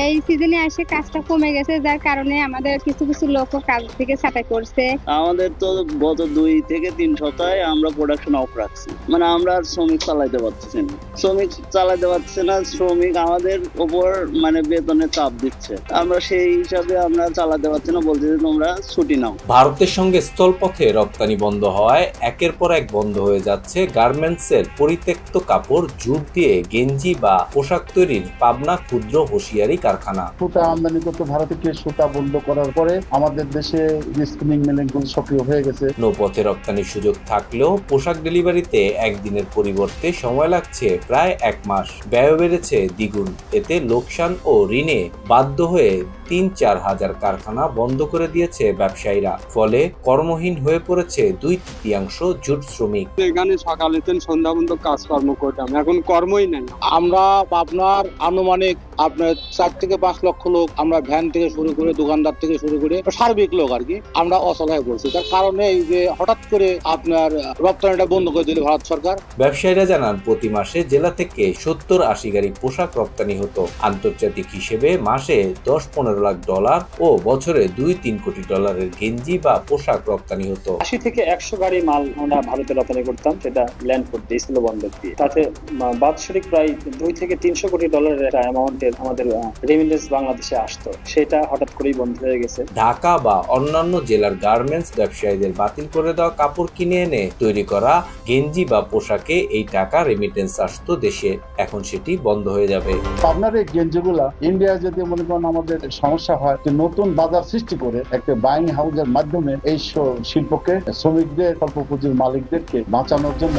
এই সিজনে এসে কাজটা কমে গেছে, যার কারণে আমাদের কিছু কিছু লোক কাজ থেকে ছাঁটাই করছে। আমাদের তো গত 2 থেকে 3 সপ্তাহে আমরা প্রোডাকশন অফ রাখছি, মানে আমরা আর শ্রমিক চালাইতে পারতেছি না। শ্রমিক আমাদের উপর মানে বেতনের চাপ দিচ্ছে, আমরা সেই হিসাবে আমরা চালাতে পারছি না, বলছি যে তোমরা ছুটি নাও। ভারতের সঙ্গে স্থলপথে রপ্তানি বন্ধ হওয়ায় একের পর এক বন্ধ হয়ে যাচ্ছে গার্মেন্টসের পরিত্যক্ত কাপড় জুট দিয়ে গেঞ্জি বা পোশাক তৈরির পাবনা ক্ষুদ্র হোশিয়ারি কারখানা। সুতা আমদানি করতে ভারত থেকে সুতা বন্ধ করার পরে আমাদের দেশে স্পিনিং মিলগুলো সক্রিয় হয়ে গেছে। নৌপথে রপ্তানির সুযোগ থাকলেও পোশাক ডেলিভারিতে একদিনের পরিবর্তে সময় লাগছে প্রায় 1 মাস। ব্যয় বেড়েছে দ্বিগুণ। এতে লোকসান ও ঋণে বাধ্য হয়ে ৩-৪ হাজার কারখানা বন্ধ করে দিয়েছে ব্যবসায়ীরা। ফলে কর্মহীন হয়ে পড়েছে ২/৩ জুট শ্রমিক। এখানে সকালে সন্ধ্যা পর্যন্ত কাজকর্ম করতাম, এখন কর্মই নেই। আমরা আপনার আনুমানিক আপনার 4 থেকে 5 লক্ষ লোক, আমরা ভ্যান থেকে শুরু করে দোকানদার থেকে শুরু করে সার্বিক লোক আর কি, আমরা অচল হয়ে পড়ছি। তার কারণে এই যে হঠাৎ করে আপনার রপ্তানিটা বন্ধ করে দিল ভারত সরকার। ব্যবসায়ীরা জানান প্রতি মাসে জেলা থেকে 70-80 গাড়ি পোশাক রপ্তানি হতো। আন্তর্জাতিক হিসেবে মাসে $10-15 লাখ ও বছরে $2-3 কোটি গেঞ্জি বা পোশাক রপ্তানি হতো। 80 থেকে 100 গাড়ি মাল আমরা ভারতে রপ্তানি করতাম, সেটা ল্যান্ড করতে স্থল বন্দর দিয়ে। তাতে বাৎসরিক প্রায় $2 থেকে $300 কোটি একটা অ্যামাউন্টের আমাদের রেমিটেন্স বাংলাদেশে আসতো, সেটা হঠাৎ করেই বন্ধ হয়ে গেছে। ঢাকা বা অন্যান্য জেলার গার্মেন্টস ব্যবসায়ীদের বাতিল করে দেওয়া কাপড় কিনে এনে তৈরি করা গেঞ্জি বা পোশাকে এই টাকা রেমিটেন্স আসতো দেশে, এখন সেটি বন্ধ হয়ে যাবে। আপনার এই গেঞ্জিগুলা ইন্ডিয়া যদি মনে করেন আমাদের সমস্যা হয়, নতুন বাজার সৃষ্টি করে একটা বাইং হাউসের মাধ্যমে এই শিল্পকে, শ্রমিকদের, স্বল্প পুঁজির মালিকদেরকে বাঁচানোর জন্য